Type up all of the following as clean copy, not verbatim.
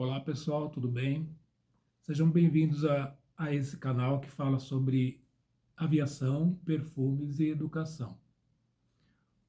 Olá pessoal, tudo bem? Sejam bem-vindos a esse canal que fala sobre aviação, perfumes e educação.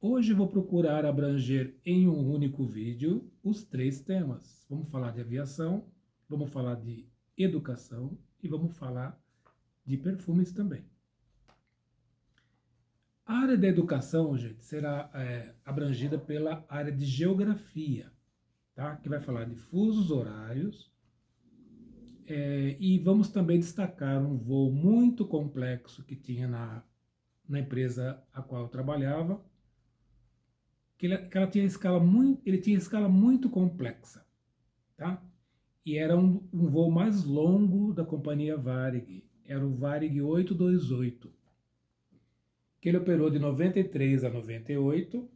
Hoje vou procurar abranger em um único vídeo os três temas. Vamos falar de aviação, vamos falar de educação e vamos falar de perfumes também. A área da educação, gente, será abrangida pela área de geografia, tá? Que vai falar de fusos horários. E vamos também destacar um voo muito complexo que tinha na empresa a qual eu trabalhava, que ela tinha escala muito, ele tinha escala muito complexa, tá? E era um voo mais longo da companhia Varig, era o Varig 828, que ele operou de 93 a 98,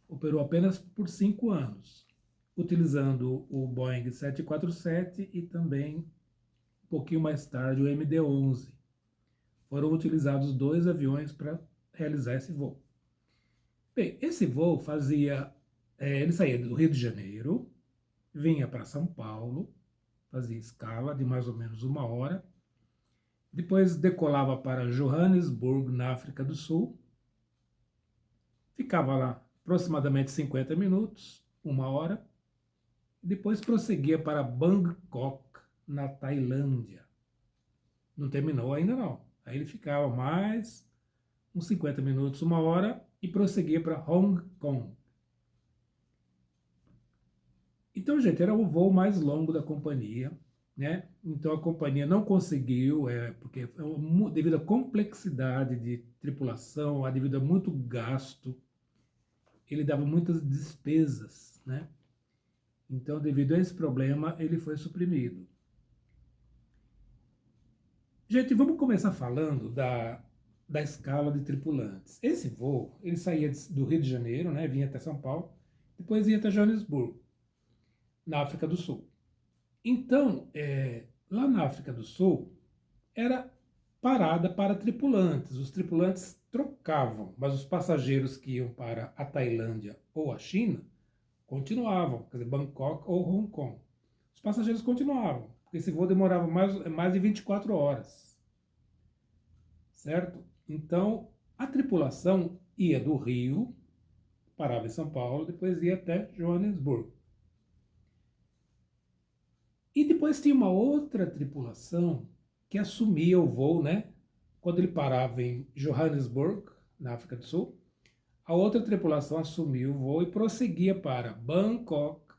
operou apenas por 5 anos, utilizando o Boeing 747 e também, um pouquinho mais tarde, o MD-11. Foram utilizados dois aviões para realizar esse voo. Bem, esse voo ele saía do Rio de Janeiro, vinha para São Paulo, fazia escala de mais ou menos 1 hora, depois decolava para Johannesburg, na África do Sul, ficava lá aproximadamente 50 minutos, 1 hora, depois prosseguia para Bangkok, na Tailândia. Não terminou ainda não. Aí ele ficava mais uns 50 minutos, 1 hora, e prosseguia para Hong Kong. Então, gente, era o voo mais longo da companhia, né? Então a companhia não conseguiu, porque devido à complexidade de tripulação, devido a muito gasto, ele dava muitas despesas, né? Então, devido a esse problema, ele foi suprimido. Gente, vamos começar falando da escala de tripulantes. Esse voo, ele saía do Rio de Janeiro, né, vinha até São Paulo, depois ia até Joanesburgo, na África do Sul. Então, lá na África do Sul, era parada para tripulantes. Os tripulantes trocavam, mas os passageiros que iam para a Tailândia ou a China continuavam, quer dizer, Bangkok ou Hong Kong. Os passageiros continuavam, porque esse voo demorava mais de 24 horas. Certo? Então, a tripulação ia do Rio, parava em São Paulo, depois ia até Joanesburgo. E depois tinha uma outra tripulação que assumia o voo, né? Quando ele parava em Johannesburg, na África do Sul, a outra tripulação assumia o voo e prosseguia para Bangkok,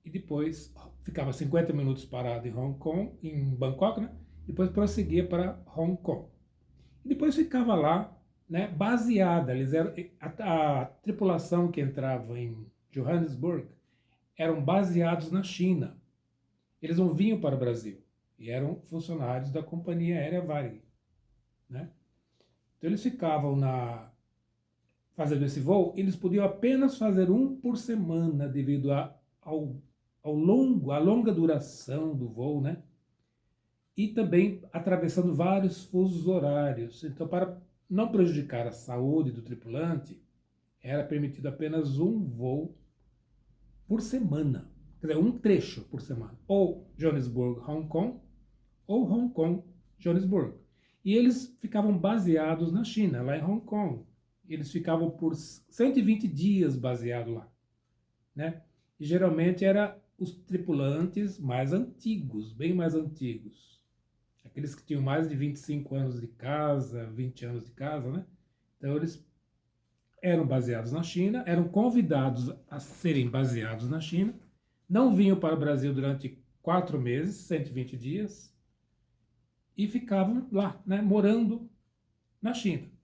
e depois ficava 50 minutos parado em Hong Kong, em Bangkok, né? Depois prosseguia para Hong Kong. E depois ficava lá, né, baseada. A tripulação que entrava em Johannesburg eram baseados na China. Eles não vinham para o Brasil e eram funcionários da companhia aérea Varig, né? Então eles ficavam fazendo esse voo. Eles podiam apenas fazer um por semana devido à longa duração do voo, né? E também atravessando vários fusos horários. Então, para não prejudicar a saúde do tripulante, era permitido apenas um voo por semana. Quer dizer, um trecho por semana. Ou Johannesburg, Hong Kong, ou Hong Kong, Johannesburg. E eles ficavam baseados na China, lá em Hong Kong. Eles ficavam por 120 dias baseados lá, né? E geralmente eram os tripulantes mais antigos, bem mais antigos. Aqueles que tinham mais de 25 anos de casa, 20 anos de casa, né? Então eles eram baseados na China, eram convidados a serem baseados na China, não vinham para o Brasil durante 4 meses, 120 dias, e ficavam lá, né, morando na China.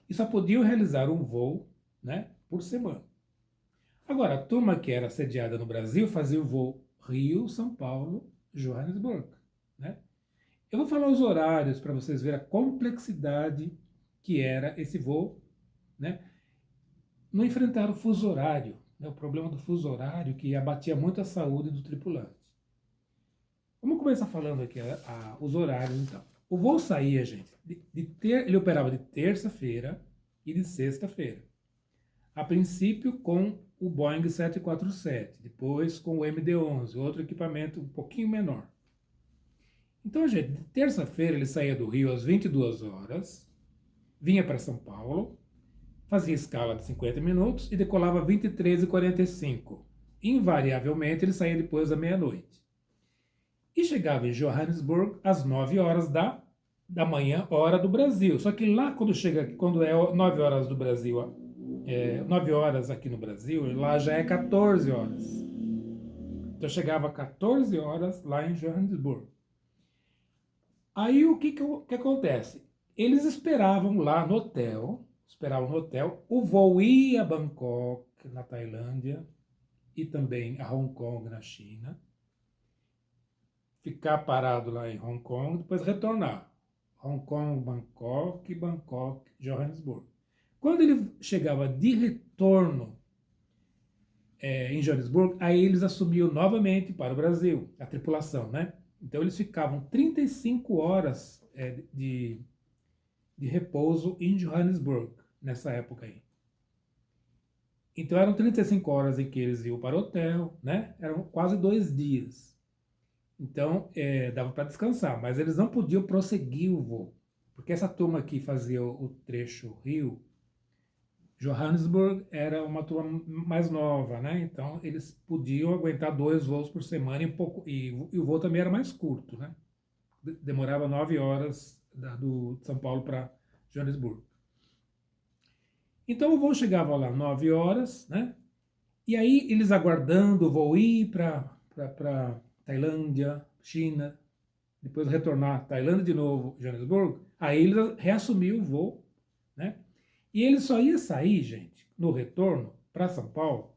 E só podiam realizar um voo, né, por semana. Agora, a turma que era sediada no Brasil fazia o voo Rio, São Paulo, Johannesburg, né? Eu vou falar os horários para vocês verem a complexidade que era esse voo, né? Não enfrentaram o fuso horário, né? O problema do fuso horário que abatia muito a saúde do tripulante. Vamos começar falando aqui os horários, então. O voo saía, gente, ele operava de terça-feira e de sexta-feira. A princípio com o Boeing 747, depois com o MD-11, outro equipamento um pouquinho menor. Então, gente, de terça-feira ele saía do Rio às 22 horas, vinha para São Paulo, fazia escala de 50 minutos e decolava às 23h45. Invariavelmente ele saía depois da meia-noite. E chegava em Johannesburg às 9 horas da manhã, hora do Brasil. Só que lá quando é 9 horas do Brasil, 9 horas aqui no Brasil, lá já é 14 horas. Então chegava a 14 horas lá em Johannesburg. Aí o que acontece? Eles esperavam no hotel, o voo ia a Bangkok, na Tailândia, e também a Hong Kong, na China, ficar parado lá em Hong Kong, depois retornar. Hong Kong, Bangkok, Bangkok, Johannesburg. Quando ele chegava de retorno em Johannesburg, aí eles assumiam novamente para o Brasil, a tripulação, né? Então eles ficavam 35 horas de repouso em Johannesburg, nessa época aí. Então eram 35 horas em que eles iam para o hotel, né? Eram quase 2 dias. Então dava para descansar, mas eles não podiam prosseguir o voo, porque essa turma que fazia o trecho Rio Johannesburg era uma turma mais nova, né? Então eles podiam aguentar 2 voos por semana e o voo também era mais curto, né? Demorava 9 horas de São Paulo para Johannesburg. Então o voo chegava lá 9 horas, né? E aí eles aguardando o voo ir para Tailândia, China, depois retornar Tailândia de novo, Johannesburg, aí eles reassumiam o voo, né? E ele só ia sair, gente, no retorno para São Paulo,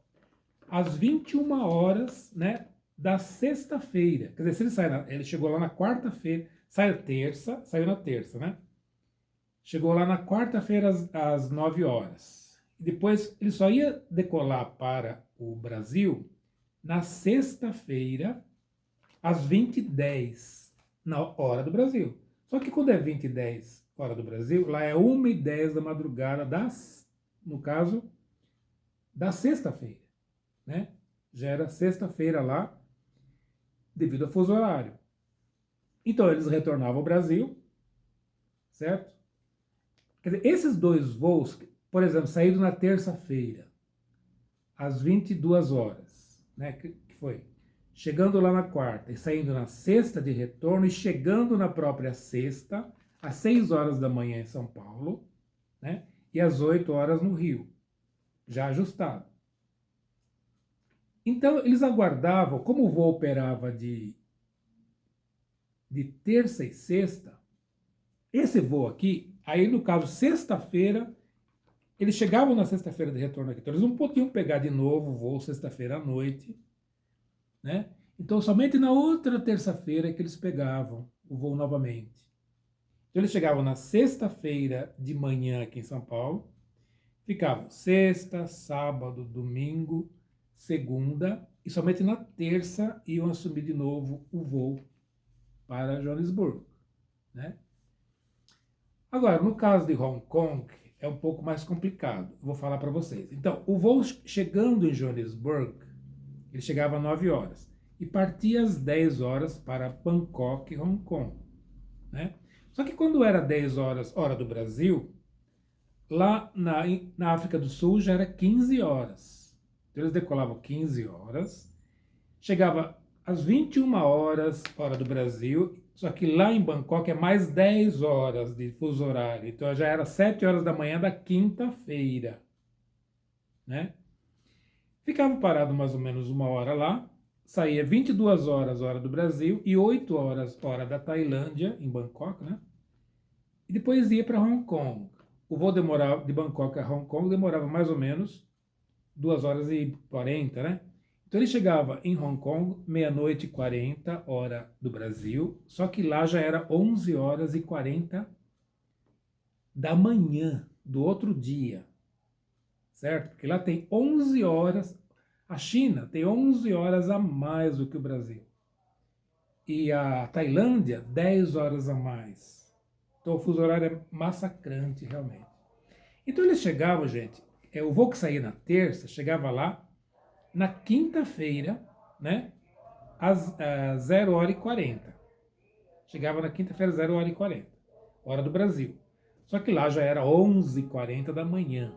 às 21 horas, né, da sexta-feira. Quer dizer, se ele chegou lá na quarta-feira, saiu na terça, né? Chegou lá na quarta-feira às 9 horas. Depois ele só ia decolar para o Brasil na sexta-feira, às 20h10, na hora do Brasil. Só que quando é 20h10, hora do Brasil, lá é 1h10 da madrugada, no caso, da sexta-feira, né? Já era sexta-feira lá, devido ao fuso horário. Então eles retornavam ao Brasil, certo? Quer dizer, esses 2 voos, por exemplo, saíram na terça-feira, às 22 horas, né? Que foi chegando lá na quarta e saindo na sexta de retorno e chegando na própria sexta, às 6 horas da manhã em São Paulo, né? E às 8 horas no Rio, já ajustado. Então, eles aguardavam, como o voo operava de terça e sexta, esse voo aqui, aí no caso, sexta-feira, eles chegavam na sexta-feira de retorno aqui, então eles não podiam pegar de novo o voo sexta-feira à noite, né? Então, somente na outra terça-feira é que eles pegavam o voo novamente. Então, eles chegavam na sexta-feira de manhã aqui em São Paulo, ficavam sexta, sábado, domingo, segunda, e somente na terça iam assumir de novo o voo para Joanesburgo, né? Agora, no caso de Hong Kong, é um pouco mais complicado. Vou falar para vocês. Então, o voo chegando em Joanesburgo, ele chegava às 9 horas e partia às 10 horas para Bangkok, Hong Kong, né? Só que quando era 10 horas, hora do Brasil, lá na África do Sul já era 15 horas. Então eles decolavam 15 horas, chegava às 21 horas, hora do Brasil, só que lá em Bangkok é mais 10 horas de fuso horário. Então já era 7 horas da manhã da quinta-feira, né? Ficava parado mais ou menos 1 hora lá, saía 22 horas, hora do Brasil, e 8 horas, hora da Tailândia, em Bangkok, né? E depois ia para Hong Kong. O voo demorava, de Bangkok a Hong Kong demorava mais ou menos 2h40, né? Então ele chegava em Hong Kong, 00h40, hora do Brasil, só que lá já era 11h40 da manhã do outro dia, certo? Porque lá tem 11 horas, a China tem 11 horas a mais do que o Brasil. E a Tailândia, 10 horas a mais. Então o fuso horário é massacrante, realmente. Então eles chegavam, gente, o voo que saía na terça, chegava lá na quinta-feira, né, às 0h40. Chegava na quinta-feira, 0h40, hora do Brasil. Só que lá já era 11h40 da manhã.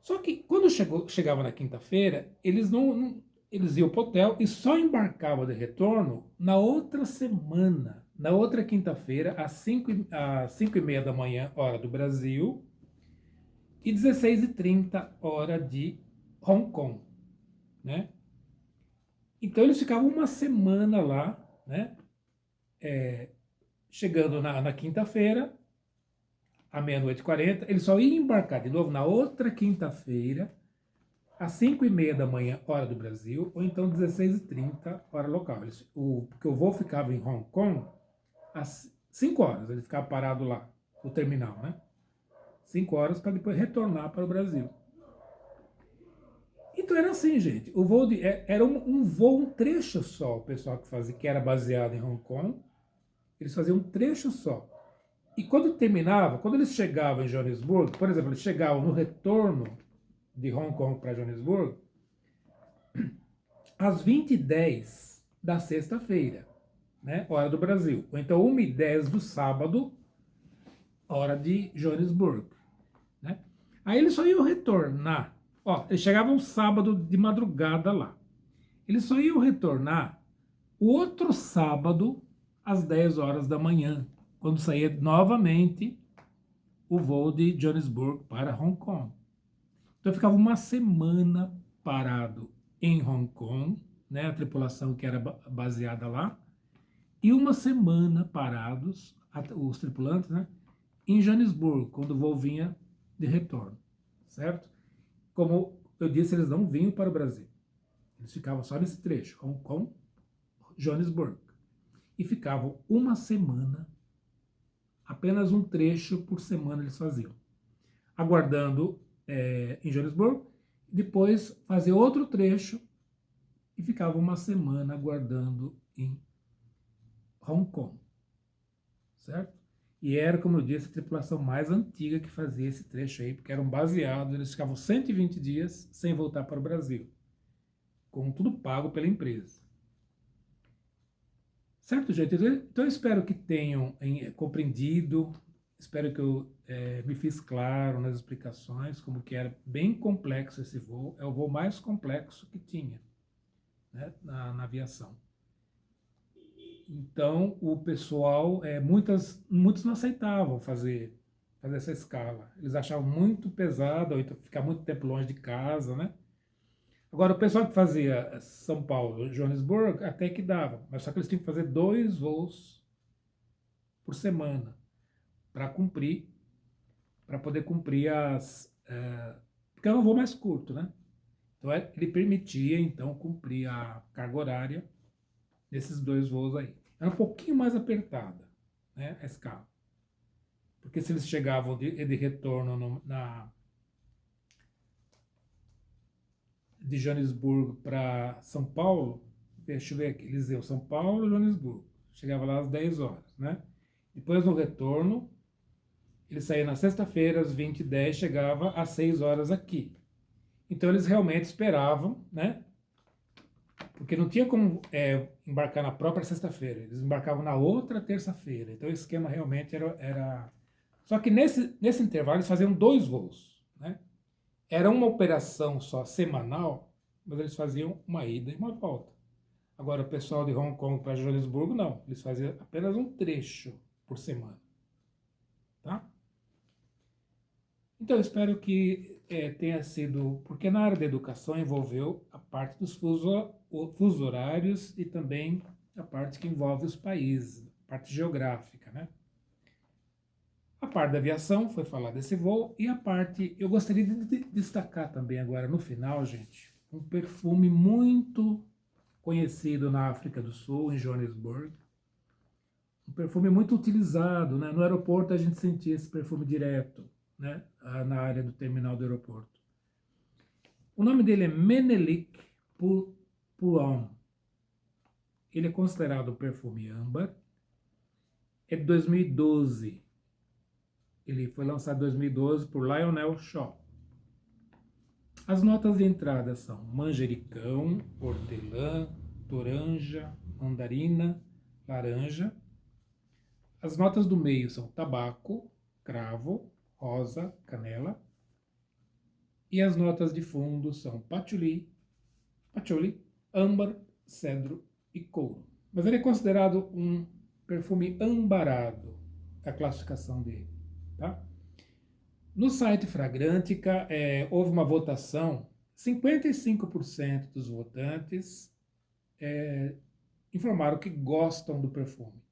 Só que quando chegava na quinta-feira, eles iam para o hotel e só embarcavam de retorno na outra semana, na outra quinta-feira, às 5h30 da manhã, hora do Brasil, e 16h30, hora de Hong Kong, né? Então eles ficavam uma semana lá, né? Chegando na quinta-feira, à 00h40, eles só iam embarcar de novo na outra quinta-feira, às 5h30 da manhã, hora do Brasil, ou então 16h30, hora local. Porque o voo ficava em Hong Kong às 5 horas, ele ficava parado lá, no terminal, né? 5 horas para depois retornar para o Brasil. Então era assim, gente. O voo era um voo, um trecho só, o pessoal que fazia, que era baseado em Hong Kong, eles faziam um trecho só. E quando terminava, quando eles chegavam em Joanesburgo, por exemplo, eles chegavam no retorno de Hong Kong para Joanesburgo, às 20h10 da sexta-feira, né, hora do Brasil. Ou então 1h10 do sábado, hora de Joanesburgo, né? Aí eles só iam retornar. Ó, eles chegavam sábado de madrugada lá. Eles só iam retornar o outro sábado, às 10 horas da manhã, quando saía novamente o voo de Joanesburgo para Hong Kong. Então eu ficava uma semana parado em Hong Kong, né, a tripulação que era baseada lá, e uma semana parados, os tripulantes, né, em Joanesburgo, quando o voo vinha de retorno, certo? Como eu disse, eles não vinham para o Brasil. Eles ficavam só nesse trecho, Hong Kong, Joanesburgo. E ficavam uma semana, apenas um trecho por semana eles faziam, aguardando em Joanesburgo, depois fazer outro trecho e ficava uma semana aguardando em Hong Kong, certo? E era, como eu disse, a tripulação mais antiga que fazia esse trecho aí, porque eram baseados, eles ficavam 120 dias sem voltar para o Brasil, com tudo pago pela empresa. Certo, gente? Então eu espero que tenham compreendido, espero que eu me fiz claro nas explicações, como que era bem complexo esse voo, é o voo mais complexo que tinha, né, na aviação. Então, o pessoal, muitos não aceitavam fazer essa escala. Eles achavam muito pesado, ou então ficar muito tempo longe de casa, né? Agora, o pessoal que fazia São Paulo, Joanesburgo, até que dava, mas só que eles tinham que fazer 2 voos por semana para poder cumprir porque era um voo mais curto, né? Então, ele permitia, então, cumprir a carga horária nesses 2 voos aí. Era um pouquinho mais apertada, né, a escala. Porque se eles chegavam de retorno de Joanesburgo para São Paulo, deixa eu ver aqui, eles iam São Paulo, Joanesburgo. Chegava lá às 10 horas, né? Depois no retorno, ele saía na sexta-feira, às 20h10, chegava às 6 horas aqui. Então eles realmente esperavam, né? Porque não tinha como embarcar na própria sexta-feira, eles embarcavam na outra terça-feira. Então o esquema realmente era... Só que nesse intervalo eles faziam 2 voos, né? Era uma operação só semanal, mas eles faziam uma ida e uma volta. Agora o pessoal de Hong Kong para Joanesburgo não, eles faziam apenas um trecho por semana, tá? Então eu espero que tenha sido, porque na área da educação envolveu a parte dos fusos horários e também a parte que envolve os países, a parte geográfica, né? A parte da aviação foi falar desse voo e a parte, eu gostaria de destacar também agora no final, gente, um perfume muito conhecido na África do Sul, em Joanesburgo, um perfume muito utilizado, né? No aeroporto a gente sentia esse perfume direto, né? Na área do terminal do aeroporto. O nome dele é Menelik Pouam. Ele é considerado um perfume âmbar. É de 2012. Ele foi lançado em 2012 por Lionel Shaw. As notas de entrada são manjericão, hortelã, toranja, mandarina, laranja. As notas do meio são tabaco, cravo, rosa, canela. E as notas de fundo são patchouli, âmbar, cedro e couro. Mas ele é considerado um perfume ambarado, a classificação dele. Tá? No site Fragrantica, houve uma votação, 55% dos votantes informaram que gostam do perfume.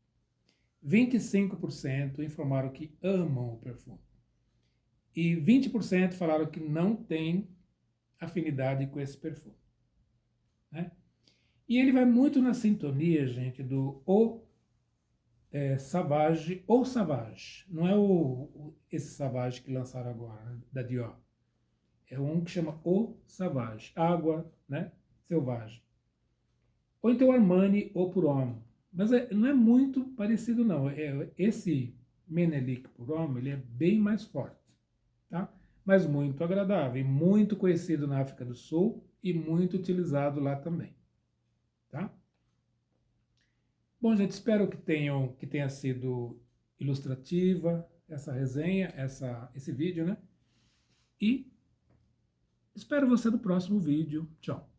25% informaram que amam o perfume. E 20% falaram que não tem afinidade com esse perfume. Né? E ele vai muito na sintonia, gente, do Sauvage ou Sauvage. Não é esse Sauvage que lançaram agora, né, da Dior. É um que chama O Sauvage, água, né, selvagem. Ou então Armani ou Pour Homme. Mas não é muito parecido, não. Esse Menelik Pour Homme, ele é bem mais forte, tá? Mas muito agradável, e muito conhecido na África do Sul e muito utilizado lá também, tá? Bom, gente, espero que tenha sido ilustrativa essa resenha, esse vídeo, né? E espero você no próximo vídeo. Tchau!